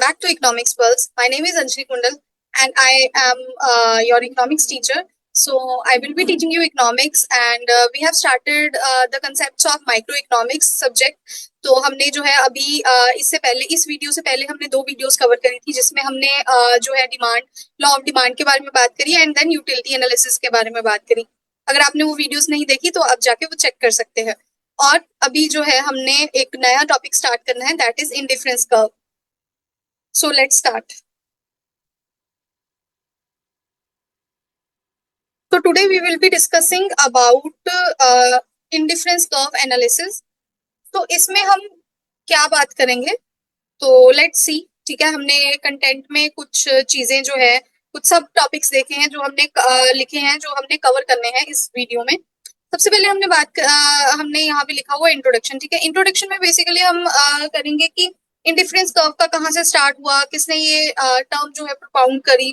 back to Economics Pulse. My name is Anjali Kundal and I am your economics teacher. So I will be teaching you economics and we have started the concepts of microeconomics subject. तो हमने जो है अभी इससे पहले इस video से पहले हमने 2 वीडियोस कवर करी थी जिसमें हमने जो है डिमांड लॉ ऑफ डिमांड के बारे में बात करी एंड देन यूटिलिटी एनालिसिस के बारे में बात करी. अगर आपने वो वीडियोस नहीं देखी तो आप जाके वो चेक कर सकते हैं. और अभी जो है हमने एक नया टॉपिक स्टार्ट करना है, that is indifference curve. So let's start. So today we will be discussing about indifference curve analysis. तो इसमें हम क्या बात करेंगे, तो लेट्स सी. ठीक है, हमने कंटेंट में कुछ चीजें जो है कुछ सब टॉपिक्स देखे हैं जो हमने लिखे हैं जो हमने कवर करने हैं इस वीडियो में. सबसे पहले हमने यहाँ पे लिखा हुआ इंट्रोडक्शन. ठीक है, इंट्रोडक्शन में बेसिकली हम करेंगे कि इंडिफरेंस कर्व का कहाँ से स्टार्ट हुआ, किसने ये टर्म जो है प्रोपाउंड करी,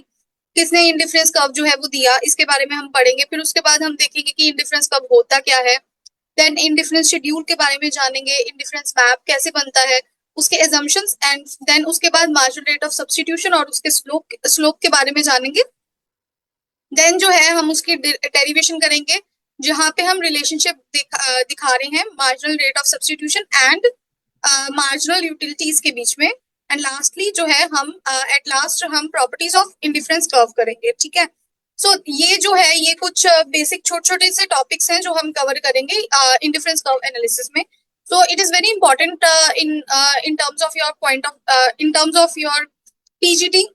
किसने इंडिफरेंस कर्व जो है वो दिया, इसके बारे में हम पढ़ेंगे. फिर उसके बाद हम देखेंगे कि इंडिफरेंस कर्व होता क्या है. देन इंडिफरेंस शेड्यूल के बारे में जानेंगे, इंडिफरेंस मैप कैसे बनता है, उसके एजम्पशंस, एंड देन उसके बाद मार्जिनल रेट ऑफ सब्स्टिट्यूशन और उसके स्लोप के बारे में जानेंगे. देन जो है हम उसकी डेरिवेशन करेंगे जहाँ पे हम रिलेशनशिप दिखा रहे हैं marginal rate of substitution and marginal utilities के बीच में. एंड लास्टली जो है हम एट लास्ट हम प्रॉपर्टीज ऑफ इंडिफरेंस कर्व करेंगे. ठीक है, सो ये जो है ये कुछ बेसिक छोटे छोटे से टॉपिक्स हैं जो हम कवर करेंगे इंडिफरेंस कर्व एनालिसिस में. So it is very important in terms of your in terms of your PGT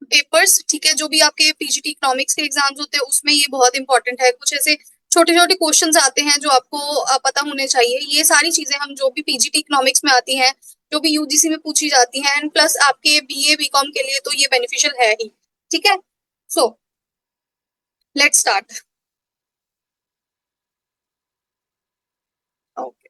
papers. ठीक है, जो भी आपके पीजीटी इकोनॉमिक्स के एग्जाम्स होते हैं उसमें ये बहुत इंपॉर्टेंट है. कुछ ऐसे छोटे छोटे क्वेश्चंस आते हैं जो आपको पता होने चाहिए. ये सारी चीजें हम जो भी पीजीटी इकोनॉमिक्स में आती हैं, जो भी यूजीसी में पूछी जाती हैं, एंड प्लस आपके बीए बीकॉम के लिए तो ये बेनिफिशियल है ही. ठीक है, सो लेट्स स्टार्ट. ओके,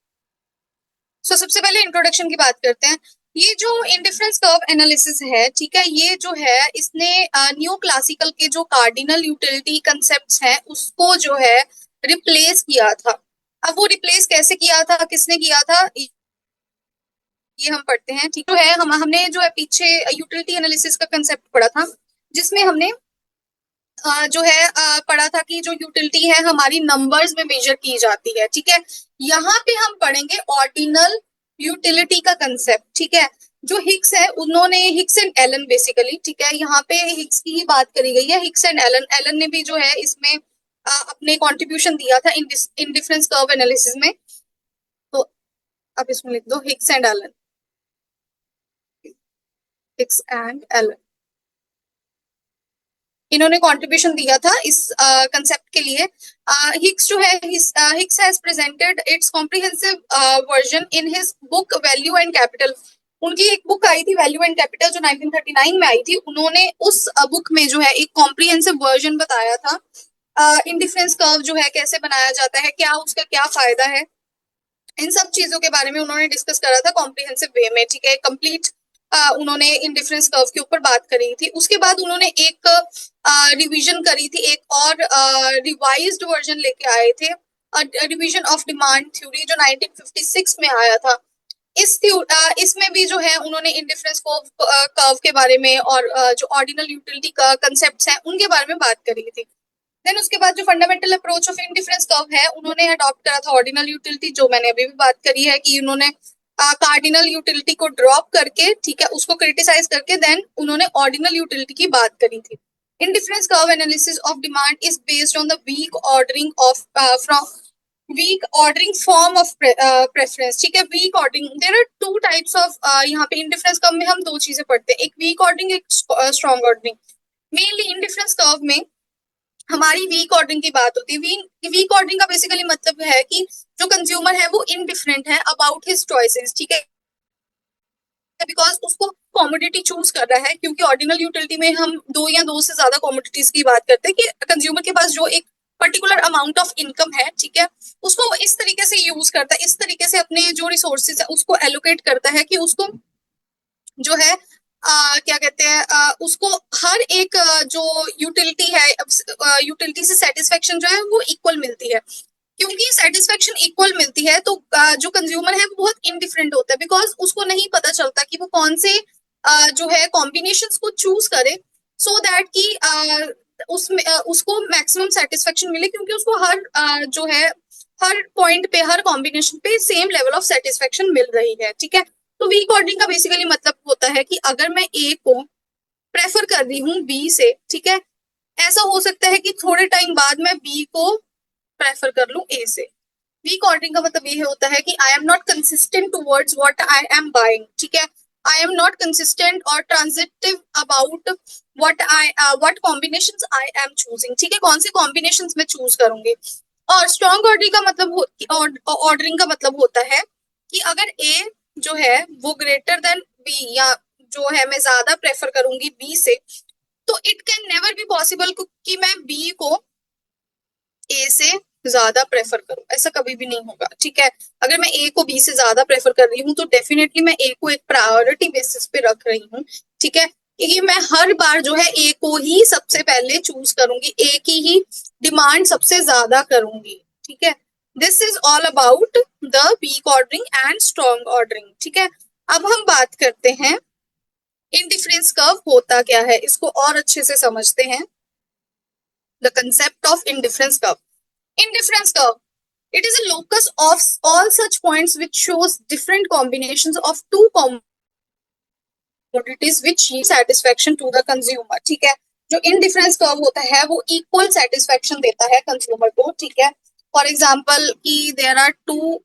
सो सबसे पहले इंट्रोडक्शन की बात करते हैं. ये जो इंडिफरेंस कर्व एनालिसिस है, ठीक है, ये जो है इसने न्यू क्लासिकल के जो कार्डिनल यूटिलिटी कंसेप्ट्स हैं उसको जो है रिप्लेस किया था. अब वो रिप्लेस कैसे किया था, किसने किया था, ये हम पढ़ते हैं. ठीक है, हमने जो है पीछे यूटिलिटी एनालिसिस का कंसेप्ट पढ़ा था जिसमें हमने जो है पढ़ा था कि जो यूटिलिटी है हमारी नंबर्स में मेजर की जाती है. ठीक है, यहाँ पे हम पढ़ेंगे ऑर्डिनल यूटिलिटी का कंसेप्ट. ठीक है, जो हिक्स है उन्होंने हिक्स एंड एलन बेसिकली, ठीक है, यहाँ पे हिक्स की ही बात करी गई है. हिक्स एंड एलन, एलन ने भी जो है इसमें अपने कंट्रीब्यूशन दिया था इंडिफरेंस कर्व एनालिसिस में. तो आप इसमें लिख दो Hicks and Allen, Hicks and Allen. इन्होंने कंट्रीब्यूशन दिया था इस कंसेप्ट के लिए. हिक्स जो है Hicks has presented its comprehensive version in his book Value and Capital. उनकी एक बुक आई थी वैल्यू एंड कैपिटल जो 1939 में आई थी. उन्होंने उस बुक में जो है एक कॉम्प्रिहेंसिव वर्जन बताया था इंडिफरेंस कर्व जो है कैसे बनाया जाता है, क्या उसका क्या फायदा है, इन सब चीजों के बारे में उन्होंने डिस्कस करा था कॉम्प्रिहेंसिव वे में. ठीक है, कंप्लीट उन्होंने इंडिफरेंस कर्व के ऊपर बात करी थी. उसके बाद उन्होंने एक रिवीजन करी थी, एक और रिवाइज्ड वर्जन लेके आए थे, रिवीजन ऑफ डिमांड थ्योरी जो 1956 में आया था. इसमें भी जो है उन्होंने इंडिफरेंस कर्व के बारे में और जो ऑर्डिनल यूटिलिटी का कंसेप्ट्स हैं उनके बारे में बात करी थी. देन उसके बाद जो fundamental approach of indifference curve है उन्होंने अडॉप्ट करा था ऑर्डिनल यूटिलिटी, जो मैंने अभी भी बात करी है कि उन्होंने कार्डिनल यूटिलिटी को ड्रॉप करके, ठीक है, उसको क्रिटिसाइज करके देन उन्होंने ऑर्डिनल यूटिलिटी की बात करी थी. Indifference curve analysis of demand is based on the weak ordering form of preference. ठीक है, weak ordering, there are 2 types of, यहाँ पे इंडिफरेंस कर्व में हम 2 चीजें पढ़ते हैं, एक वीक ऑर्डरिंग, एक strong ordering. Mainly indifference curve में हमारी वीक ऑर्डरिंग की बात होती है. वीक ऑर्डरिंग का बेसिकली मतलब है कि जो कंज्यूमर है वो इनडिफरेंट है अबाउट हिज चॉइसेस. ठीक है, बिकॉज उसको कॉमोडिटी चूज कर रहा है, क्योंकि ऑर्डिनल यूटिलिटी में हम 2 या 2 से ज्यादा कॉमोडिटीज की बात करते हैं कि कंज्यूमर के पास जो एक पर्टिकुलर अमाउंट ऑफ इनकम है, ठीक है, उसको वो इस तरीके से यूज करता है, इस तरीके से अपने जो रिसोर्सेज है उसको एलोकेट करता है कि उसको जो है क्या कहते हैं उसको हर एक जो यूटिलिटी है यूटिलिटी से सेटिस्फेक्शन जो है वो इक्वल मिलती है. क्योंकि सेटिस्फेक्शन इक्वल मिलती है तो जो कंज्यूमर है वो बहुत इनडिफरेंट होता है, बिकॉज उसको नहीं पता चलता कि वो कौन से जो है कॉम्बिनेशंस को चूज करे, सो दैट कि उसमें उसको मैक्सिमम सेटिस्फेक्शन मिले, क्योंकि उसको हर जो है हर पॉइंट पे, हर कॉम्बिनेशन पे सेम लेवल ऑफ सेटिस्फेक्शन मिल रही है, ठीक है। तो वीक ऑर्डरिंग का बेसिकली मतलब होता है कि अगर मैं ए को प्रेफर कर रही हूँ बी से, ठीक है, ऐसा हो सकता है कि थोड़े टाइम बाद मैं बी को प्रेफर कर लूं ए से। वीक ऑर्डरिंग का मतलब ये होता है कि I am not consistent towards what I am buying, ठीक है। आई एम नॉट कंसिस्टेंट और transitive about what combinations I am choosing, ठीक है, कौन से कॉम्बिनेशंस में चूज करूंगी। और स्ट्रॉन्ग ऑर्डरिंग का मतलब ऑर्डरिंग का मतलब होता है कि अगर ए जो है वो ग्रेटर देन बी, या जो है मैं ज्यादा प्रेफर करूंगी बी से, तो it can never be possible कि मैं बी को ए से ज्यादा प्रेफर करूं, ऐसा कभी भी नहीं होगा, ठीक है। अगर मैं ए को बी से ज्यादा प्रेफर कर रही हूँ तो डेफिनेटली मैं ए को एक प्रायोरिटी बेसिस पे रख रही हूँ, ठीक है, क्योंकि मैं हर बार जो है ए को ही सबसे पहले चूज करूंगी, ए की ही डिमांड सबसे ज्यादा करूंगी, ठीक है। This is all about the weak ordering and strong ordering, ठीक है। अब हम बात करते हैं इंडिफरेंस कर्व होता क्या है, इसको और अच्छे से समझते हैं। The concept of indifference curve. Indifference curve. It is a locus of all such points which shows different combinations of two commodities which yield satisfaction to the consumer. ठीक है, जो indifference curve होता है वो equal satisfaction देता है consumer को, ठीक है। For example कि there are two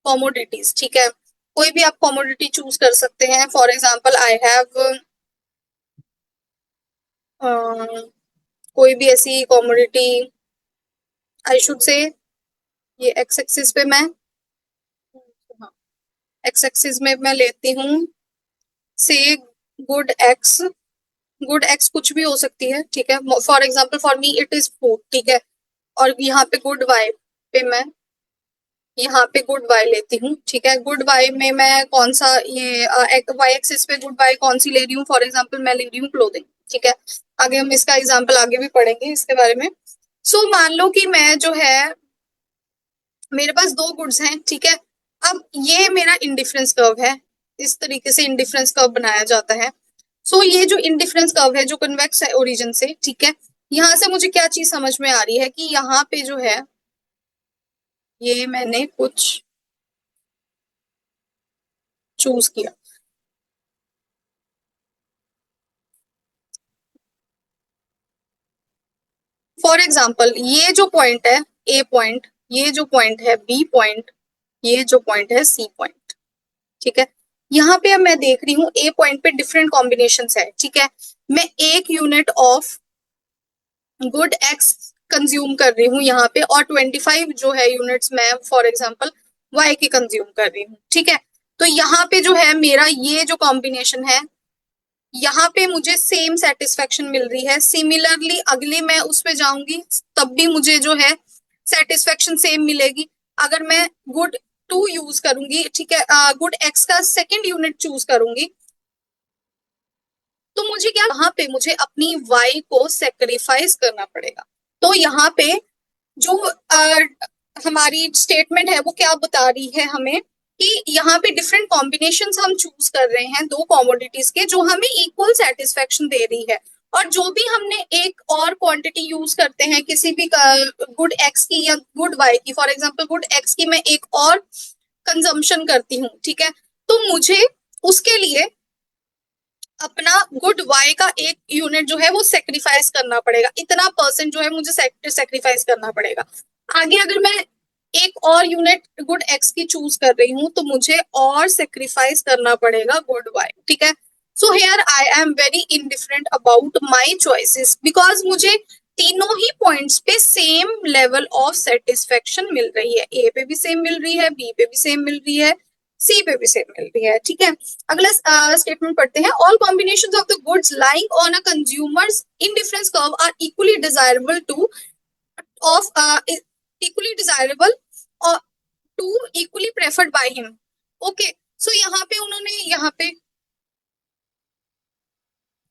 commodities, ठीक है, कोई भी आप commodity choose कर सकते हैं। For example I have कोई भी ऐसी commodity, I should say ये x एक्सिस पे मैं, हाँ, x एक्सिस में मैं लेती हूँ से गुड एक्स, गुड एक्स कुछ भी हो सकती है, ठीक है। For example for me it is food, ठीक है। और यहाँ पे गुड वाई पे मैं यहाँ पे गुड वाई लेती हूँ, ठीक है। गुड वाई में मैं कौन सा ये वाई एक्सिस पे गुड वाई कौन सी ले रही हूँ, फॉर एग्जाम्पल मैं ले रही हूँ क्लोथिंग, ठीक है। आगे हम इसका एग्जाम्पल आगे भी पढ़ेंगे इसके बारे में। सो मान लो कि मैं जो है मेरे पास दो गुड्स हैं, ठीक है। अब ये मेरा इंडिफरेंस कर्व है, इस तरीके से इंडिफरेंस कर्व बनाया जाता है। सो ये जो इंडिफरेंस कर्व है जो कन्वेक्स है ओरिजिन से, ठीक है, यहाँ से मुझे क्या चीज समझ में आ रही है कि यहाँ पे जो है ये मैंने कुछ चूज किया। फॉर एग्जाम्पल ये जो पॉइंट है ए पॉइंट, ये जो पॉइंट है बी पॉइंट, ये जो पॉइंट है सी पॉइंट, ठीक है। यहाँ पे अब मैं देख रही हूँ ए पॉइंट पे डिफरेंट कॉम्बिनेशन है, ठीक है। मैं एक unit of good x consume कर रही हूँ यहाँ पे, और 25 जो है यूनिट्स मैं फॉर एग्जांपल वाई की कंज्यूम कर रही हूँ, ठीक है। तो यहाँ पे जो है मेरा ये जो कॉम्बिनेशन है, यहाँ पे मुझे सेम सेटिस्फेक्शन मिल रही है। सिमिलरली अगले मैं उस पे जाऊंगी तब भी मुझे जो है सेटिस्फेक्शन सेम मिलेगी। अगर मैं गुड टू यूज करूंगी, ठीक है, गुड एक्स का सेकेंड यूनिट चूज करूंगी, तो मुझे क्या, यहाँ पे मुझे अपनी वाई को सेक्रीफाइस करना पड़ेगा। तो यहाँ पे जो हमारी स्टेटमेंट है वो क्या बता रही है हमें कि यहाँ पे डिफरेंट कॉम्बिनेशंस हम चूज कर रहे हैं दो कॉमोडिटीज के, जो हमें इक्वल सेटिस्फेक्शन दे रही है। और जो भी हमने एक और क्वांटिटी यूज करते हैं किसी भी गुड एक्स की या गुड वाई की, फॉर एग्जांपल गुड एक्स की मैं एक और कंजम्पशन करती हूँ, ठीक है, तो मुझे उसके लिए अपना गुड वाई का एक यूनिट जो है वो सेक्रीफाइस करना पड़ेगा, इतना परसेंट जो है मुझे सेक्रीफाइस करना पड़ेगा। आगे अगर मैं एक और यूनिट गुड एक्स की चूज कर रही हूँ तो मुझे और सेक्रीफाइस करना पड़ेगा गुड वाई, ठीक है। So here I am very indifferent about my choices because मुझे तीनों ही पॉइंट्स पे सेम लेवल ऑफ सेटिस्फेक्शन मिल रही है। ए पे भी सेम मिल रही है, बी पे भी सेम मिल रही है, सी पे भी सेम मिल रही है, ठीक है। अगला स्टेटमेंट पढ़ते हैं। All combinations of the goods lying on a consumer's indifference curve are equally desirable to of equally desirable or to equally preferred by him. Okay, so यहाँ पे उन्होंने यहाँ पे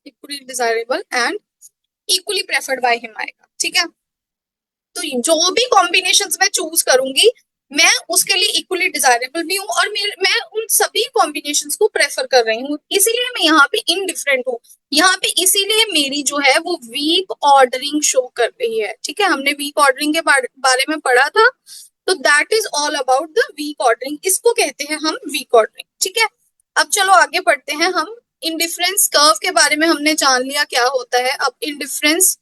equally desirable and equally preferred by him आएगा, ठीक है। तो जो भी कॉम्बिनेशंस मैं चूज करूंगी मैं उसके लिए इक्वली डिजायरेबल भी हूँ और मैं उन सभी कॉम्बिनेशंस को प्रेफर कर रही हूँ, इसीलिए मैं यहाँ पे इनडिफरेंट हूँ। यहाँ पे इसीलिए मेरी जो है वो वीक ऑर्डरिंग शो कर रही है। ठीक है, हमने वीक ऑर्डरिंग के बारे में पढ़ा था, तो that is all about the weak ordering, इसको कहते हैं हम वीक ऑर्डरिंग। ठीक है, अब चलो आगे बढ़ते हैं हम। इंडिफरेंस कर्व के बारे में हमने जान लिया क्या होता है। अब इंडिफरेंस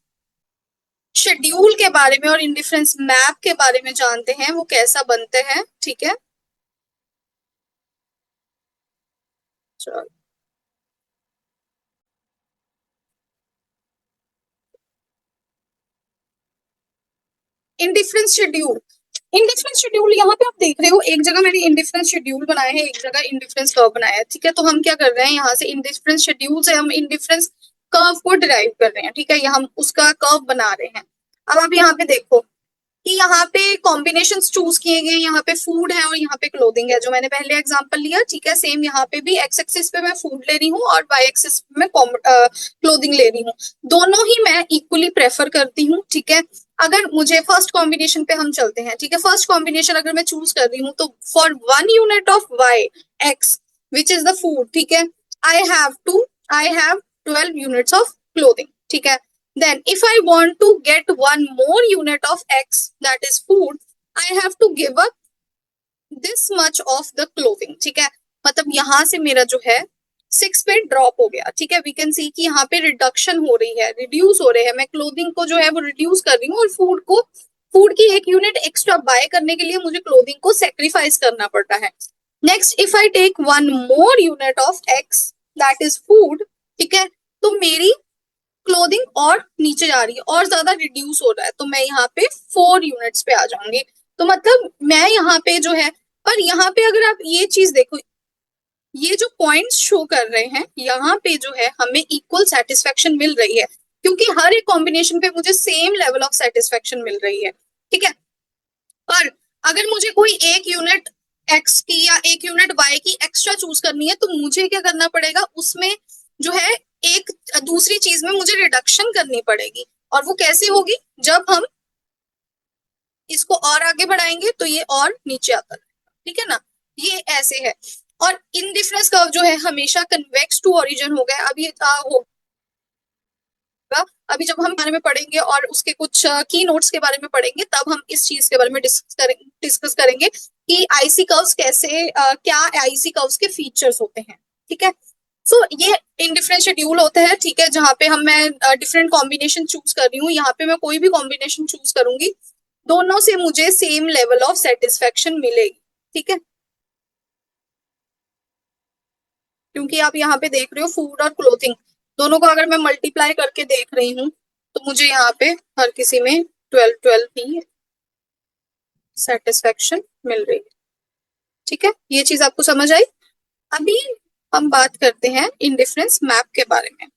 शेड्यूल के बारे में और इंडिफरेंस मैप के बारे में जानते हैं, वो कैसा बनते हैं। ठीक है, चलो। इंडिफरेंस शेड्यूल, इंडिफरेंस शेड्यूल यहाँ पे आप देख रहे हो, एक जगह मैंने इंडिफरेंस शेड्यूल बनाया है, एक जगह इंडिफरेंस कर्व बनाया है। ठीक है, तो हम क्या कर रहे हैं, यहाँ से इंडिफरेंस शेड्यूल से हम इंडिफरेंस कर्व को डिराइव कर रहे हैं। ठीक है, ये हम उसका कर्व बना रहे हैं। अब आप यहाँ पे देखो कि यहाँ पे कॉम्बिनेशन चूज किए गए, यहाँ पे फूड है और यहाँ पे क्लोथिंग है, जो मैंने पहले एग्जांपल लिया। ठीक है, सेम यहाँ पे भी एक्स एक्सिस पे मैं फूड ले रही हूँ और वाई एक्सिस पे मैं क्लोथिंग ले रही हूँ। दोनों ही मैं इक्वली प्रेफर करती हूँ। ठीक है, अगर मुझे फर्स्ट कॉम्बिनेशन पे हम चलते हैं। ठीक है, फर्स्ट कॉम्बिनेशन अगर मैं चूज कर रही हूँ तो for 1 unit of Y X which is the food, ठीक है, I have 12 units of clothing. ठीक है, then, if I want to get one more unit of X, that is food, I have to give up this much of the clothing। ठीक है, मतलब यहां से मेरा जो है 6 पे ड्रॉप हो गया। ठीक है, वी कैन सी कि यहाँ पे रिडक्शन हो रही है, रिड्यूस हो रहे हैं। मैं क्लोथिंग को जो है वो रिड्यूस कर रही हूँ और फूड की 1 यूनिट एक्स्ट्रा बाय करने के लिए मुझे क्लोथिंग को सेक्रीफाइस करना पड़ता है। Next, if I take 1 more unit of X that is food, ठीक है, तो मेरी क्लोथिंग और नीचे जा रही है और ज्यादा रिड्यूस हो रहा है, तो मैं यहाँ पे 4 यूनिट्स पे आ जाऊंगी। तो मतलब मैं यहाँ पे जो है, पर यहाँ पे अगर आप ये चीज देखो, ये जो पॉइंट्स शो कर रहे हैं यहाँ पे जो है हमें इक्वल सेटिस्फेक्शन मिल रही है, क्योंकि हर एक कॉम्बिनेशन पे मुझे सेम लेवल ऑफ सेटिस्फेक्शन मिल रही है। ठीक है, पर अगर मुझे कोई 1 यूनिट एक्स की या 1 यूनिट वाई की एक्स्ट्रा चूज करनी है, तो मुझे क्या करना पड़ेगा, उसमें जो है एक दूसरी चीज में मुझे रिडक्शन करनी पड़ेगी। और वो कैसे होगी, जब हम इसको और आगे बढ़ाएंगे तो ये और नीचे आता रहेगा। ठीक है ना, ये ऐसे है। और इनडिफरेंस कर्व जो है हमेशा कन्वेक्स टू ओरिजिन हो गया। अभी होगा, अभी जब हम बारे में पढ़ेंगे और उसके कुछ की नोट्स के बारे में पढ़ेंगे, तब हम इस चीज के बारे में डिस्कस करेंगे कि आईसी कर्व्स कैसे क्या आईसी कर्व्स के फीचर्स होते हैं। ठीक है, सो ये इनडिफरेंट शेड्यूल होते हैं। ठीक है, जहां पे हम मैं डिफरेंट कॉम्बिनेशन चूज कर रही हूँ, यहाँ पे मैं कोई भी कॉम्बिनेशन चूज करूंगी, दोनों से मुझे सेम लेवल ऑफ सेटिस्फेक्शन मिलेगी। ठीक है, क्योंकि आप यहाँ पे देख रहे हो फूड और क्लोथिंग दोनों को अगर मैं मल्टीप्लाई करके देख रही हूँ, तो मुझे यहाँ पे हर किसी में 12 12 ही सेटिस्फेक्शन मिल रही है। ठीक है, ये चीज आपको समझ आई। अभी हम बात करते हैं इंडिफरेंस मैप के बारे में।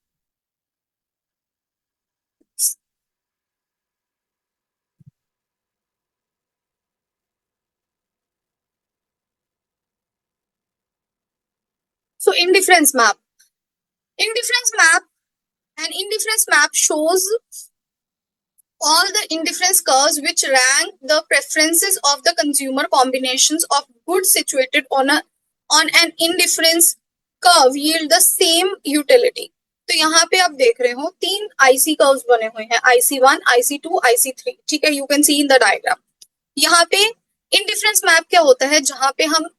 सो indifference map an indifference map shows all the indifference curves which rank the preferences of the consumer combinations of goods situated on an indifference curve yield the same utility। तो यहाँ पे आप देख रहे हो 3 आईसी कर्व्स बने हुए हैं, IC1 IC2 IC3। ठीक है, you can see in the diagram. यहाँ पे इंडिफरेंस मैप क्या होता है, जहां पे हम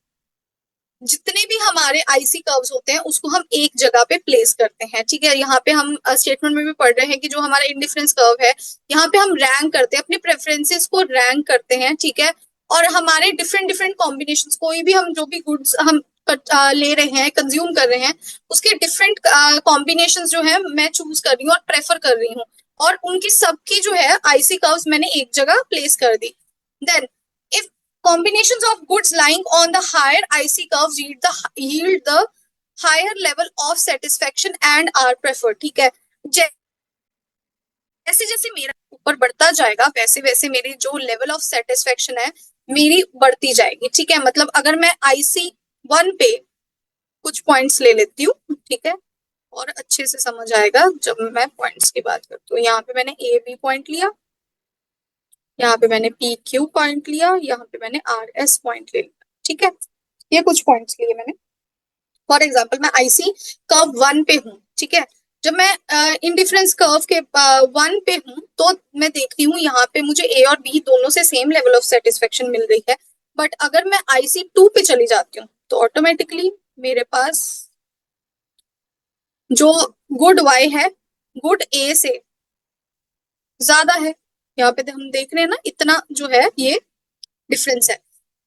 जितने भी हमारे आईसी कर्व्स होते हैं उसको हम एक जगह पे प्लेस करते हैं। ठीक है, यहाँ पे हम स्टेटमेंट में भी पढ़ रहे हैं कि जो हमारा इंडिफरेंस कर्व है, यहाँ पे हम रैंक करते हैं, अपने प्रेफरेंसेस को रैंक करते हैं। ठीक है, और हमारे डिफरेंट डिफरेंट कॉम्बिनेशन, कोई भी हम जो भी गुड्स हम ले रहे हैं, कंज्यूम कर रहे हैं, उसके डिफरेंट कॉम्बिनेशन जो है मैं चूज कर रही हूँ और प्रेफर कर रही हूँ, और उनकी सबकी जो है आईसी कर्व्स मैंने एक जगह प्लेस कर दी। Then if combinations of goods lying on the higher IC curves yield the higher level of satisfaction and are preferred। ठीक है, जैसे जैसे मेरा ऊपर बढ़ता जाएगा वैसे वैसे मेरी जो लेवल ऑफ सेटिस्फेक्शन है मेरी बढ़ती जाएगी। ठीक है, मतलब अगर मैं IC1 पे कुछ पॉइंट्स ले लेती हूँ, ठीक है, और अच्छे से समझ आएगा जब मैं पॉइंट्स की बात करती हूँ। यहाँ पे मैंने A B पॉइंट लिया, यहाँ पे मैंने पी क्यू पॉइंट लिया, यहाँ पे मैंने आर एस पॉइंट ले लिया, ठीक है। ये कुछ पॉइंट्स लिए मैंने। फॉर एग्जाम्पल मैं आईसी कर्व 1 पे हूँ, ठीक है। जब मैं इंडिफरेंस कर्व के 1 पे हूँ तो मैं देखती हूँ यहाँ पे मुझे ए और बी दोनों से सेम लेवल ऑफ सेटिस्फेक्शन मिल रही है। बट अगर मैं आईसी 2 पे चली जाती हूँ तो ऑटोमेटिकली मेरे पास जो गुड वाई है गुड ए से ज्यादा है। यहाँ पे हम देख रहे हैं ना, इतना जो है ये डिफरेंस है।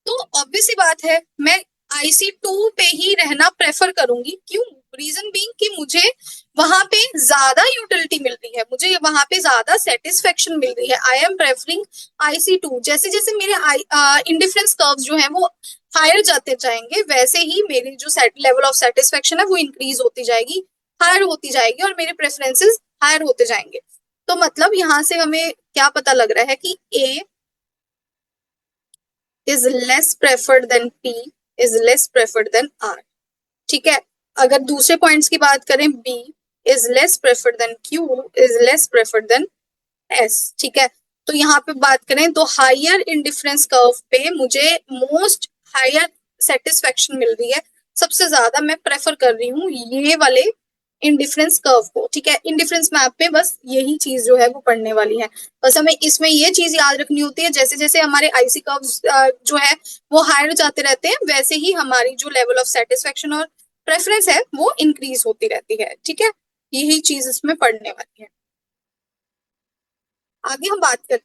तो ऑब्वियस सी बात है मैं आईसी 2 पे ही रहना प्रेफर करूंगी। क्यों? रीजन बीइंग कि मुझे वहां पे ज्यादा यूटिलिटी मिल रही है, मुझे वहां पे ज्यादा सेटिस्फेक्शन मिल रही है। I am preferring IC 2। जैसे जैसे मेरे इंडिफरेंस कर्व्स जो है वो हायर जाते जाएंगे, वैसे ही मेरी जो लेवल ऑफ सेटिस्फेक्शन है वो इंक्रीज होती जाएगी, हायर होती जाएगी, और मेरे प्रेफरेंसेस हायर होते जाएंगे। तो मतलब यहाँ से हमें क्या पता लग रहा है कि ए is less preferred than P is less preferred than R, ठीक है। अगर दूसरे पॉइंट्स की बात करें, B is less preferred than Q is less preferred than S, ठीक है। तो यहाँ पे बात करें तो हायर इंडिफरेंस कर्व पे मुझे मोस्ट हायर सेटिस्फेक्शन मिल रही है, सबसे ज्यादा मैं प्रेफर कर रही हूँ ये वाले इंडिफरेंस कर्व को, ठीक है। इंडिफरेंस मैप पे बस यही चीज जो है वो पढ़ने वाली है। बस हमें इसमें ये चीज याद रखनी होती है, जैसे जैसे हमारे आईसी कर्व जो है वो हायर जाते रहते हैं, वैसे ही हमारी जो लेवल ऑफ सेटिस्फेक्शन और प्रेफरेंस है वो इंक्रीज होती रहती है, ठीक है। यही चीज इसमें पढ़ने वाली है। आगे हम बात करते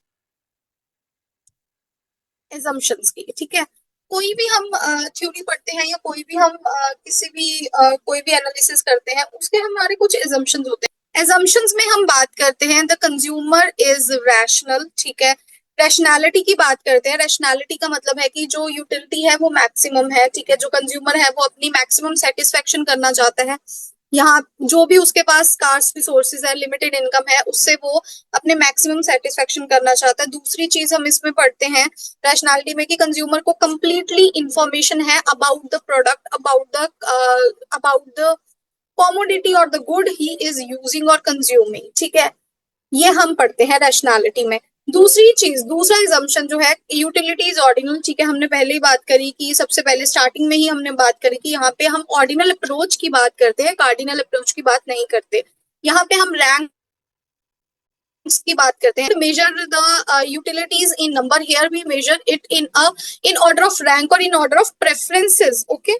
हैं एजम्पशंस की, ठीक है। कोई भी हम थ्योरी पढ़ते हैं या कोई भी हम किसी भी कोई भी एनालिसिस करते हैं, उसके हमारे कुछ एजम्पशंस होते हैं। एजम्पशंस में हम बात करते हैं द कंज्यूमर इज रैशनल, ठीक है। रैशनैलिटी की बात करते हैं। रैशनैलिटी का मतलब है कि जो यूटिलिटी है वो मैक्सिमम है, ठीक है। जो कंज्यूमर है वो अपनी मैक्सिमम सेटिस्फेक्शन करना चाहता है। यहाँ जो भी उसके पास स्कार्स रिसोर्सेज है, लिमिटेड इनकम है, उससे वो अपने मैक्सिमम सेटिस्फेक्शन करना चाहता है। दूसरी चीज हम इसमें पढ़ते हैं रैशनैलिटी में कि कंज्यूमर को कंप्लीटली इंफॉर्मेशन है about the product, about the commodity और the good he is using और कंज्यूमिंग, ठीक है। ये हम पढ़ते हैं रैशनैलिटी में। दूसरी चीज, दूसरा एजम्पशन जो है यूटिलिटी इज ऑर्डिनल, ठीक है। हमने पहले ही बात करी कि सबसे पहले स्टार्टिंग में ही हमने बात करी कि यहाँ पे हम ऑर्डिनल अप्रोच की बात करते हैं, कार्डिनल अप्रोच की बात नहीं करते। यहाँ पे हम रैंक की बात करते हैं। Measure the utilities in number, here we measure it in order of rank और in order of preferences, okay.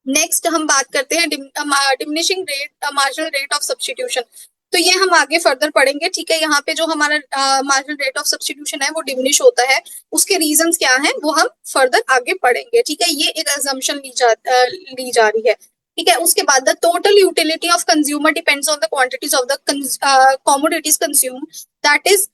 Next हम बात करते हैं diminishing rate, marginal rate of substitution. तो ये हम आगे फर्दर पढ़ेंगे, ठीक है। यहाँ पे जो हमारा मार्जिनल रेट ऑफ सब्स्टिट्यूशन है वो डिमिनिश होता है, उसके रीजंस क्या हैं वो हम फर्दर आगे पढ़ेंगे, ठीक है। ये एक अजम्पशन ली जा रही है, ठीक है। उसके बाद the total utility of consumer depends on the quantities of the commodities consume, that is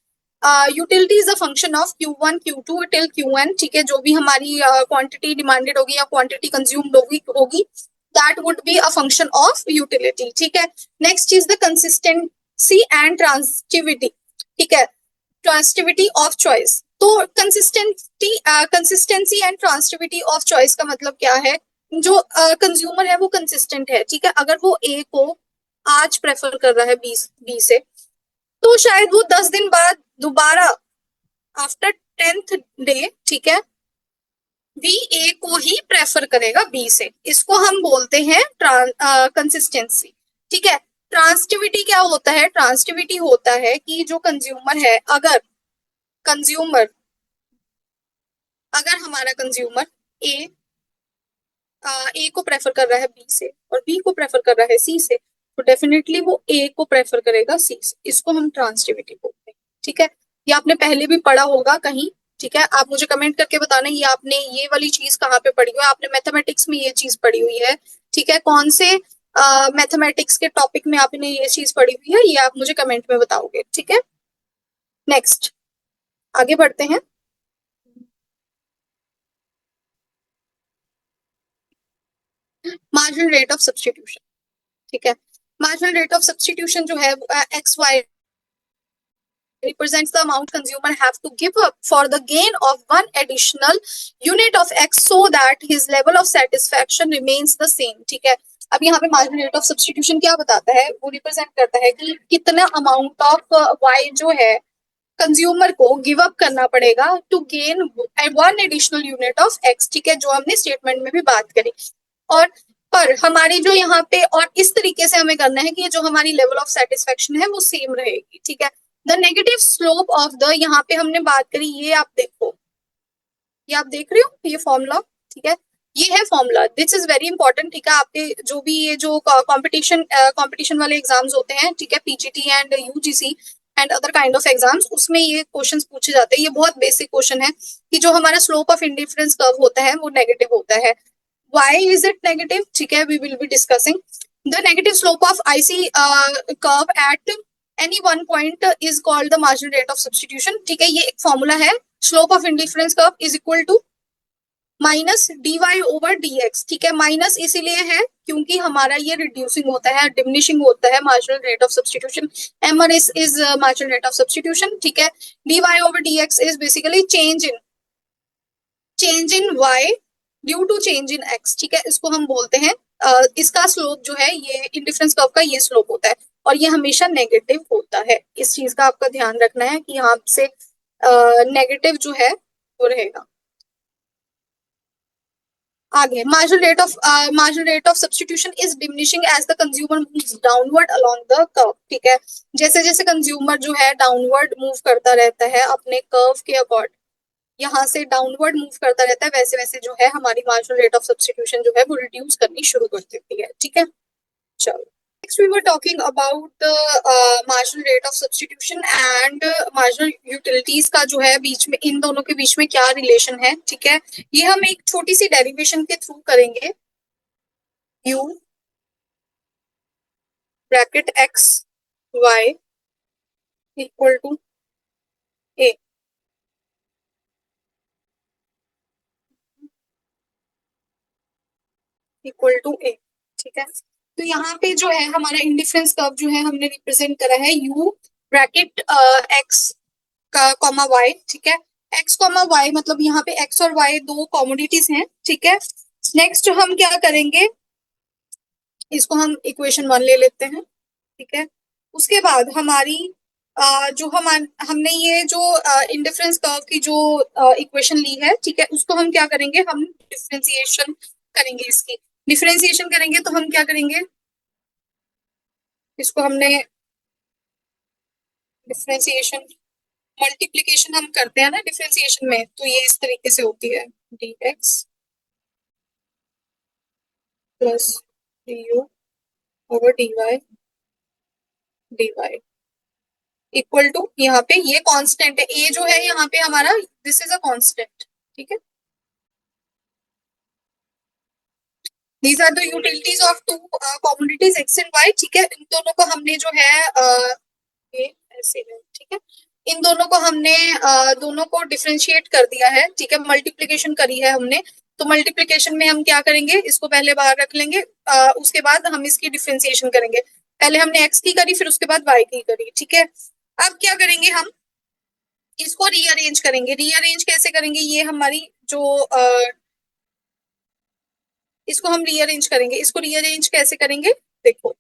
utility is a function of Q1 Q2 till Qn, ठीक है। जो भी हमारी क्वांटिटी डिमांडेड होगी या क्वांटिटी कंज्यूम्ड होगी that would be a function of utility, ठीक है। Next is the consistency and transitivity, ठीक है। Transitivity of choice. तो consistency and transitivity of choice का मतलब क्या है? जो कंज्यूमर है वो कंसिस्टेंट है, ठीक है। अगर वो ए को आज प्रेफर कर रहा है बी से, तो शायद वो 10 दिन बाद दोबारा आफ्टर 10th डे, ठीक है, बी ए को ही प्रेफर करेगा बी से। इसको हम बोलते हैं कंसिस्टेंसी, ठीक है। ट्रांसिटिविटी क्या होता है? ट्रांसिटिविटी होता है कि जो कंज्यूमर है, कंज्यूमर अगर हमारा कंज्यूमर ए ए को प्रेफर कर रहा है बी से और बी को प्रेफर कर रहा है सी से, तो डेफिनेटली वो ए को प्रेफर करेगा सी से। इसको हम ट्रांसिटिविटी बोलते हैं, ठीक है। ये आपने पहले भी पढ़ा होगा कहीं, ठीक है। आप मुझे कमेंट करके बताना ये आपने ये वाली चीज कहाँ पे पढ़ी हुई है। आपने मैथमेटिक्स में ये चीज पढ़ी हुई है, ठीक है। कौन से मैथमेटिक्स के टॉपिक में आपने ये चीज पढ़ी हुई है, ये आप मुझे कमेंट में बताओगे, ठीक है। नेक्स्ट आगे बढ़ते हैं। मार्जिनल रेट ऑफ सब्स्टिट्यूशन, ठीक है। मार्जिनल रेट ऑफ सब्स्टिट्यूशन जो है X Y represents the amount consumer have to give up for the gain of one additional unit of x so that his level of satisfaction remains the same, ठीक है। अब यहाँ पे marginal rate of substitution क्या बताता है? वो represent करता है कि कितना अमाउंट ऑफ y जो है कंज्यूमर को गिव अप करना पड़ेगा to gain 1 additional unit of X, ठीक है, जो हमने स्टेटमेंट में भी बात करी। और पर हमारी जो यहाँ पे और इस तरीके से हमें करना है कि जो हमारी लेवल ऑफ सेटिस्फेक्शन है वो सेम रहेगी, ठीक है। The negative slope of the, यहाँ पे हमने बात करी, ये आप देखो, ये आप देख रहे हो ये फॉर्मूला, ठीक है, ये है formula, this is very important, ठीक है। आपके जो भी ये जो कंपटीशन वाले एग्जाम्स होते हैं, ठीक है, PGT and UGC and other kind of exams, उसमें ये क्वेश्चंस पूछे जाते हैं। ये बहुत बेसिक क्वेश्चन है कि जो हमारा स्लोप ऑफ इंडिफरेंस कर्व होता है वो नेगेटिव होता है। Why is it negative? ठीक है, we will be discussing. The negative slope of IC curve at any one point is called the marginal rate of substitution. ठीक है, ये एक फॉर्मूला है, slope of indifference curve is equal to minus d y over d x, ठीक है। Minus इसीलिए है क्योंकि हमारा ये रिड्यूसिंग होता है, डिमिनिशिंग होता है marginal rate of substitution, M R is marginal rate of substitution, ठीक है। D y over d x is basically change in y due to change in x, ठीक है, इसको हम बोलते हैं इसका स्लोप जो है, ये इंडिफरेंस कर्व का ये स्लोप होता है और ये हमेशा नेगेटिव होता है। इस चीज का आपका ध्यान रखना है कि यहाँ से नेगेटिव जो है वो रहेगा। आगे, marginal rate of substitution is diminishing as the consumer moves downward along the curve, ठीक है। जैसे जैसे कंज्यूमर जो है डाउनवर्ड मूव करता रहता है अपने कर्व के अकॉर्डिंग, यहाँ से डाउनवर्ड मूव करता रहता है, वैसे वैसे जो है हमारी मार्जिनल रेट ऑफ सब्सटीट्यूशन जो है वो रिड्यूस करनी शुरू कर देती है, ठीक है। चलो, next we were talking about the marginal rate of substitution and marginal utilities का जो है बीच में, इन दोनों के बीच में क्या रिलेशन है, ठीक है। ये हम एक छोटी सी डेरिवेशन के थ्रू करेंगे। u bracket x y equal to a, equal to A, ठीक है। तो यहाँ पे जो है हमारा इंडिफरेंस कर्व जो है हमने रिप्रेजेंट करा है u ब्रैकेट x का कॉमा y, ठीक है। x कॉमा y मतलब यहाँ पे x और y दो कॉमोडिटीज हैं, ठीक है। नेक्स्ट हम क्या करेंगे, इसको हम इक्वेशन 1 ले लेते हैं, ठीक है। उसके बाद हमारी जो हमने ये जो इंडिफरेंस कर्व की जो इक्वेशन ली है, ठीक है, उसको हम क्या करेंगे, हम डिफरेंशिएशन करेंगे। इसकी डिफरेंशिएशन करेंगे तो हम क्या करेंगे, इसको हमने डिफरेंशिएशन, मल्टीप्लीकेशन हम करते हैं ना डिफरेंशिएशन में, तो ये इस तरीके से होती है, d x plus d u over d y equal to, यहाँ पे ये कांस्टेंट है, ए जो है यहाँ पे हमारा, दिस इज अ कांस्टेंट, ठीक है। These are the utilities of two commodities x and y, ठीक है। इन दोनों को हमने जो है ये ऐसे है, ठीक है, इन दोनों को हमने दोनों को डिफरेंशिएट कर दिया है, ठीक है, मल्टीप्लीकेशन करी है हमने। तो मल्टीप्लीकेशन में हम क्या करेंगे, इसको पहले बाहर रख लेंगे, उसके बाद हम इसकी डिफरेंशिएशन करेंगे। पहले हमने एक्स की करी, फिर उसके बाद वाई की करी, ठीक है। अब क्या करेंगे, हम इसको रीअरेंज करेंगे। रीअरेंज कैसे करेंगे, ये हमारी जो इसको हम रीअरेंज करेंगे, इसको रीअरेंज कैसे करेंगे, देखो,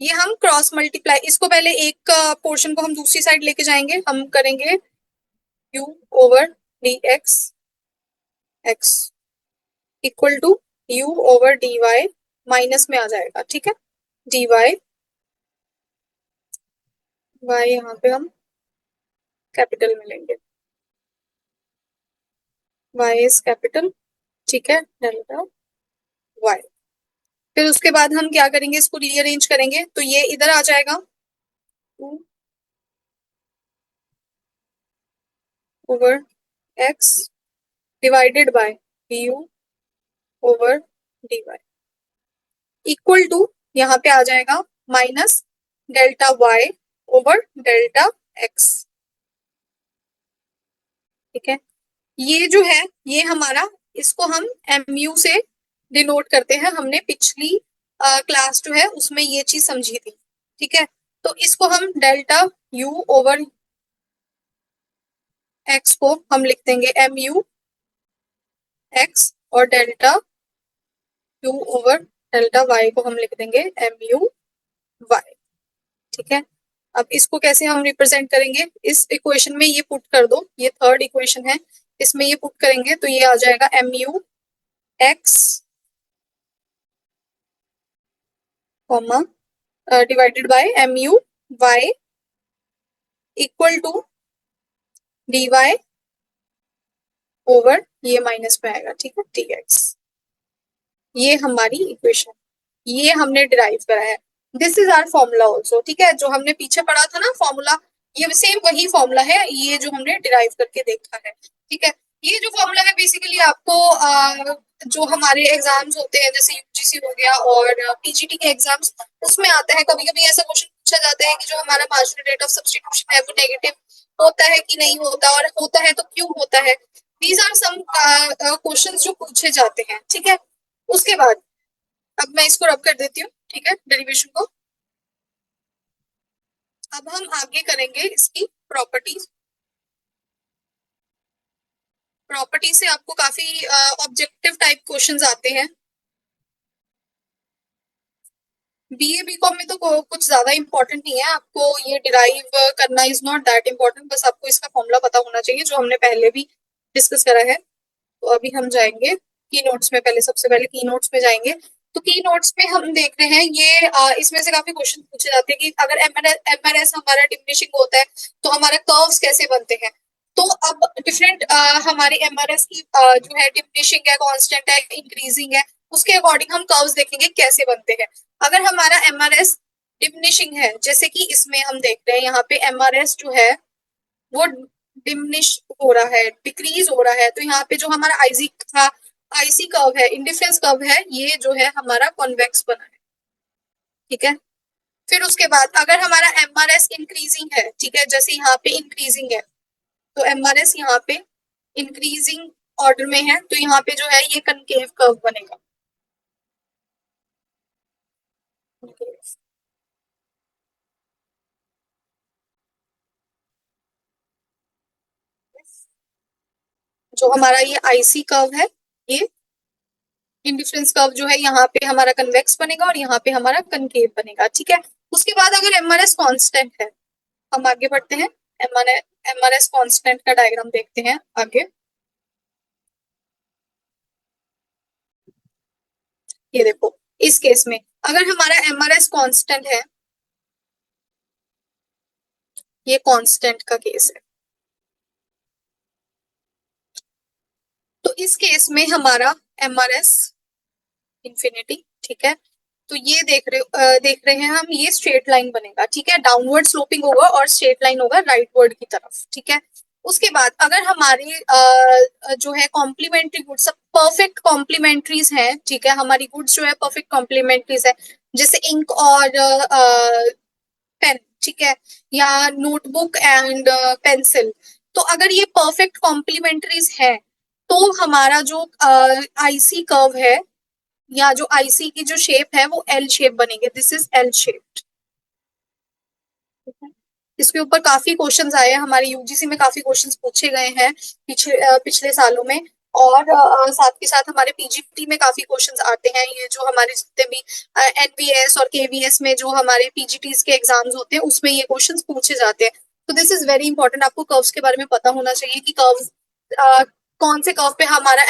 ये हम क्रॉस मल्टीप्लाई, इसको पहले एक पोर्शन को हम दूसरी साइड लेके जाएंगे, हम करेंगे u over d x x equal to u over d y, minus में आ जाएगा, ठीक है, डी वाई वाई यहाँ पे हम कैपिटल में लेंगे, वाई इज कैपिटल, ठीक है, डेल्टा वाई। फिर उसके बाद हम क्या करेंगे, इसको रीअरेंज करेंगे तो ये इधर आ जाएगा, 2 over x divided by du over d y equal to, यहाँ पे आ जाएगा minus delta y over delta x, ठीक है। ये जो है ये हमारा, इसको हम mu से डिनोट करते हैं, हमने पिछली क्लास जो है उसमें ये चीज समझी थी, ठीक है। तो इसको हम डेल्टा u ओवर x को हम लिख देंगे mu x और delta u over delta y को हम लिख देंगे mu y, ठीक है। अब इसको कैसे हम रिप्रेजेंट करेंगे, इस इक्वेशन में ये पुट कर दो, ये थर्ड इक्वेशन है, इसमें ये पुट करेंगे तो ये आ जाएगा mu x comma divided by mu y equal to dy over ये माइनस में आएगा, ठीक है, dx। ये हमारी इक्वेशन, ये हमने डिराइव करा है। This is our formula also, ठीक है, जो हमने पीछे पढ़ा था ना फॉर्मूला, ये सेम वही फॉर्मूला है, ये जो हमने डिराइव करके देखा है, ठीक है। ये जो फॉर्मूला है बेसिकली आपको जो हमारे एग्जाम्स होते हैं जैसे यूजीसी हो गया और पीजीटी के एग्जाम्स, उसमें आता है। कभी कभी ऐसा क्वेश्चन पूछा जाता है कि जो हमारा मार्जिनल रेट ऑफ सब्स्टिट्यूशन है वो नेगेटिव होता है कि नहीं होता, और होता है तो क्यों होता है। दीज आर सम क्वेश्चंस जो पूछे जाते हैं, ठीक है। उसके बाद अब मैं इसको रब कर देती हूँ, ठीक है, डेरिवेशन को। अब हम आगे करेंगे इसकी प्रॉपर्टीज। प्रॉपर्टी से आपको काफी ऑब्जेक्टिव टाइप क्वेश्चंस आते हैं। बीए बीकॉम में तो कुछ ज्यादा इंपॉर्टेंट नहीं है, आपको ये डिराइव करना इज नॉट दैट इम्पोर्टेंट, बस आपको इसका फॉर्मूला पता होना चाहिए जो हमने पहले भी डिस्कस करा है। तो अभी हम जाएंगे की नोट्स में, पहले सबसे पहले की नोट्स में जाएंगे। तो की नोट्स में हम देख रहे हैं ये इसमें से काफी क्वेश्चन पूछे जाते हैं कि अगर एमआरएस हमारा डिमिनिशिंग होता है तो हमारे कर्व्स कैसे बनते हैं। तो अब डिफरेंट हमारे एमआरएस की जो है डिमिनिशिंग है, कांस्टेंट है, इंक्रीजिंग है, उसके अकॉर्डिंग हम कर्व्स देखेंगे कैसे बनते हैं। अगर हमारा एमआरएस डिमिनिशिंग है, जैसे कि इसमें हम देख रहे हैं यहाँ पे एमआरएस जो है वो डिमिनिश हो रहा है, डिक्रीज हो रहा है, तो यहाँ पे जो हमारा आईसी था, आईसी कर्व है, इंडिफरेंस कर्व है, ये जो है हमारा कॉन्वेक्स बना है, ठीक है। फिर उसके बाद अगर हमारा एमआरएस इंक्रीजिंग है, ठीक है, जैसे यहाँ पे इंक्रीजिंग है, तो एमआरएस यहाँ पे इंक्रीजिंग ऑर्डर में है, तो यहाँ पे जो है ये कनकेव कर्व बनेगा। जो हमारा ये आईसी कर्व है, ये इंडिफरेंस कर्व जो है यहाँ पे हमारा कन्वेक्स बनेगा और यहाँ पे हमारा कनकेव बनेगा, ठीक है। उसके बाद अगर एमआरएस कांस्टेंट है, हम आगे बढ़ते हैं, एमआरएस कांस्टेंट का डायग्राम देखते हैं आगे। ये देखो, इस केस में अगर हमारा एमआरएस कांस्टेंट है, ये कांस्टेंट का केस है, तो इस केस में हमारा एमआरएस इंफिनिटी, ठीक है। तो ये देख रहे हैं हम, ये स्ट्रेट लाइन बनेगा, ठीक है, डाउनवर्ड स्लोपिंग होगा और स्ट्रेट लाइन होगा राइटवर्ड की तरफ, ठीक है। उसके बाद अगर हमारी जो है कॉम्प्लीमेंट्री गुड्स सब परफेक्ट कॉम्प्लीमेंट्रीज हैं, ठीक है, हमारी गुड्स जो है परफेक्ट कॉम्प्लीमेंट्रीज है, जैसे इंक और पेन, ठीक है, या नोटबुक एंड पेंसिल, तो अगर ये परफेक्ट कॉम्प्लीमेंट्रीज है तो हमारा जो आईसी कर्व है या जो आईसी की जो शेप है वो एल शेप बनेगी, दिस इज एल शेप्ड। इसके ऊपर काफी क्वेश्चंस आए हैं, हमारे यूजीसी में काफी क्वेश्चंस पूछे गए हैं पिछले सालों में, और साथ के साथ हमारे पीजीटी में काफी क्वेश्चंस आते हैं। ये जो हमारे जितने भी एनवीएस और केवीएस में जो हमारे पीजीटीज के एग्जाम्स होते हैं उसमें ये क्वेश्चंस पूछे जाते हैं। तो दिस इज वेरी इंपॉर्टेंट, आपको कर्व्स के बारे में पता होना चाहिए कि कर्व कौन से कर्व पे हमारा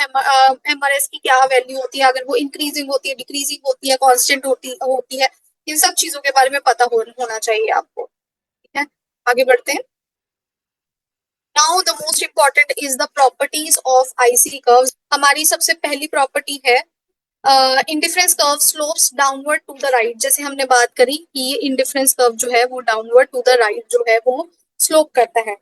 एमआरएस की क्या वैल्यू होती है, अगर वो इंक्रीजिंग होती है, डिक्रीजिंग होती है, कांस्टेंट होती है, इन सब चीजों के बारे में पता होना चाहिए आपको, ठीक है। आगे बढ़ते हैं। Now the most important is the properties of IC curves. हमारी सबसे पहली प्रॉपर्टी है indifference curve slopes downward to the right. जैसे हमने बात करी कि ये इंडिफरेंस कर्व जो है वो डाउनवर्ड टू द राइट जो है वो स्लोप करता है।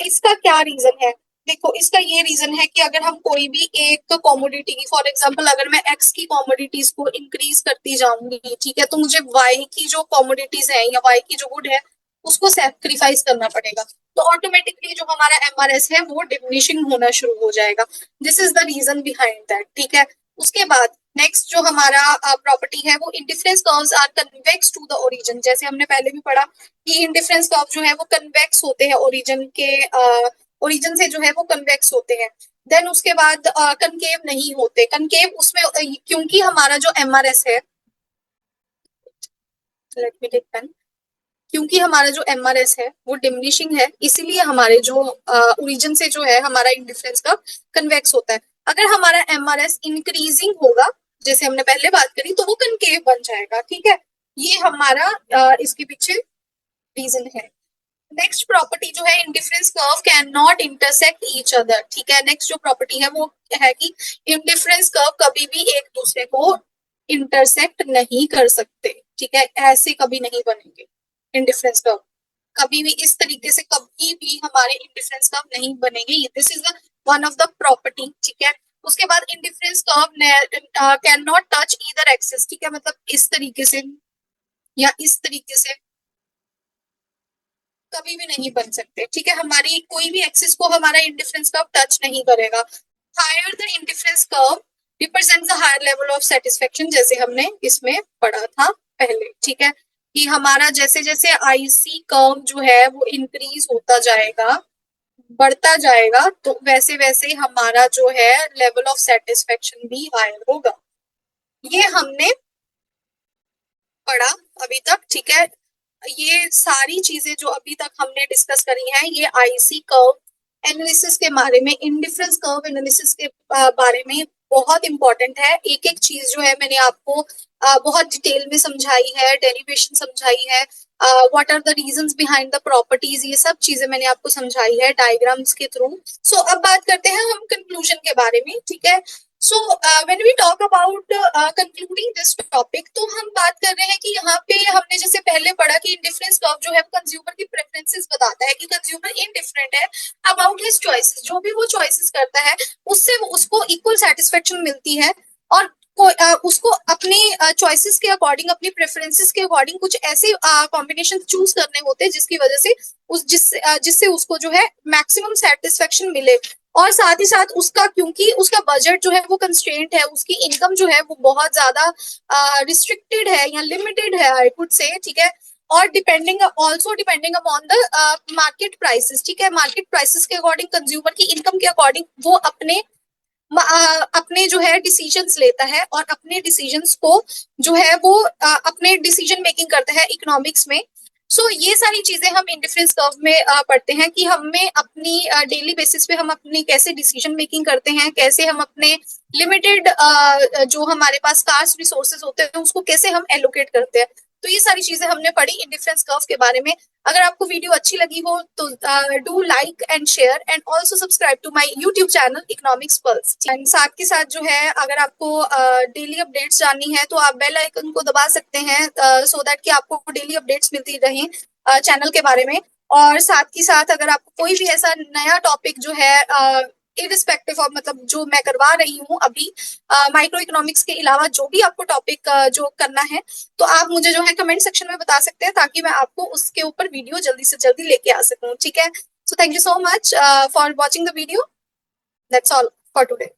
इसका क्या रीजन है, देखो इसका ये रीजन है कि अगर हम कोई भी एक कॉमोडिटी की, फॉर एग्जांपल अगर मैं एक्स की कॉमोडिटीज को इंक्रीज करती जाऊंगी, ठीक है, तो मुझे वाई की जो कॉमोडिटीज है या वाई की जो गुड है उसको सेक्रीफाइस करना पड़ेगा, तो ऑटोमेटिकली जो हमारा एमआरएस है वो डिमिनिशिंग होना शुरू हो जाएगा। This is the reason behind that, ठीक है। उसके बाद नेक्स्ट जो हमारा प्रॉपर्टी है वो indifference curves are convex to the origin. जैसे हमने पहले भी पढ़ा कि इंडिफरेंस कर्व जो है वो कन्वेक्स होते हैं ओरिजिन के, ओरिजिन से जो है वो कन्वेक्स होते हैं। देन उसके बाद कनकेव नहीं होते, कनकेव उसमें क्योंकि हमारा जो एमआरएस है, लेट मी टेक पेन, क्योंकि हमारा जो एमआरएस है वो डिमिनिशिंग है, इसीलिए हमारे जो ओरिजिन से जो है हमारा इंडिफरेंस कर्व कन्वेक्स होता है। अगर हमारा एमआरएस इंक्रीजिंग होगा, जैसे हमने पहले बात करी, तो वो कनकेव बन जाएगा। ठीक है, ये हमारा इसके पीछे रीजन है। नेक्स्ट प्रॉपर्टी जो है, indifference curve can not intersect each other. ठीक है, नेक्स्ट जो प्रॉपर्टी है वो है कि इंडिफरेंस कर्व कभी भी एक दूसरे को इंटरसेक्ट नहीं कर सकते। ठीक है, ऐसे कभी नहीं बनेंगे इंडिफरेंस कर्व, कभी भी इस तरीके से कभी भी हमारे इंडिफरेंस कर्व नहीं बनेंगे। This is one of the property. ठीक है, उसके बाद indifference curve can not touch either axis. ठीक है, मतलब इस तरीके से या इस तरीके से कभी भी नहीं बन सकते। ठीक है, हमारी कोई भी एक्सिस को हमारा इंडिफरेंस कर्व टच नहीं करेगा। Higher the indifference curve represents the higher level of satisfaction, जैसे हमने इसमें पढ़ा था पहले। ठीक है, कि हमारा जैसे जैसे आईसी कर्व जो है वो इंक्रीज होता जाएगा, बढ़ता जाएगा, तो वैसे वैसे हमारा जो है लेवल ऑफ सेटिस्फेक्शन भी हायर होगा। ये हमने पढ़ा अभी तक। ठीक है, ये सारी चीजें जो अभी तक हमने डिस्कस करी हैं, ये आईसी कर्व एनालिसिस के बारे में, इंडिफरेंस कर्व एनालिसिस के बारे में बहुत इंपॉर्टेंट है। एक एक चीज जो है मैंने आपको बहुत डिटेल में समझाई है, डेरिवेशन समझाई है, what are the reasons behind the properties, ये सब चीजें मैंने आपको समझाई है डायग्राम्स के थ्रू। सो अब बात करते हैं हम कंक्लूजन के बारे में। ठीक है, so when we talk about concluding this topic, तो हम बात कर रहे हैं कि यहाँ पे हमने जैसे पहले पढ़ा कि इंडिफरेंस कर्व जो है कंज्यूमर की प्रेफरेंसेस बताता है, कि कंज्यूमर इनडिफरेंट है अबाउट हिज चॉइसेस। जो भी वो चॉइसेस करता है उससे उसको इक्वल सेटिस्फेक्शन मिलती है, और उसको अपनी चॉइसेस के अकॉर्डिंग, अपनी प्रेफरेंसेस के अकॉर्डिंग कुछ ऐसे कॉम्बिनेशन चूज करने होते हैं जिसकी वजह से जिससे उसको जो है मैक्सिमम सेटिस्फेक्शन मिले। और साथ ही साथ उसका, क्योंकि उसका बजट जो है वो कंस्ट्रेंट है, उसकी इनकम जो है वो बहुत ज्यादा रिस्ट्रिक्टेड है या लिमिटेड है, आई वुड से। ठीक है, और depending upon the market prices. ठीक है, मार्केट प्राइसेस के अकॉर्डिंग, कंज्यूमर की इनकम के अकॉर्डिंग वो अपने जो है डिसीजंस लेता है, और अपने डिसीजंस को जो है वो अपने डिसीजन मेकिंग करता है इकोनॉमिक्स में। ये सारी चीजें हम इंडिफरेंस कर्व में पढ़ते हैं, कि हमें अपनी डेली बेसिस पे हम अपनी कैसे डिसीजन मेकिंग करते हैं, कैसे हम अपने लिमिटेड जो हमारे पास स्कार्स रिसोर्सेज होते हैं उसको कैसे हम एलोकेट करते हैं। तो ये सारी चीजें हमने पढ़ी इंडिफरेंस कर्व के बारे में। अगर आपको वीडियो अच्छी लगी हो तो do like and share, and also subscribe to my YouTube channel Economics Pulse. And साथ के साथ जो है, अगर आपको डेली अपडेट्स जाननी है तो आप बेल आइकन को दबा सकते हैं, सो दैट कि आपको डेली अपडेट्स मिलती रहें चैनल के बारे में। और साथ ही साथ अगर आपको कोई भी ऐसा नया टॉपिक जो है इरिस्पेक्टिव ऑफ, मतलब जो मैं करवा रही हूँ अभी माइक्रो इकोनॉमिक्स के अलावा, जो भी आपको टॉपिक जो करना है, तो आप मुझे जो है कमेंट सेक्शन में बता सकते हैं, ताकि मैं आपको उसके ऊपर वीडियो जल्दी से जल्दी लेके आ सकूं। ठीक है, so thank you so much for watching the video. That's all for today.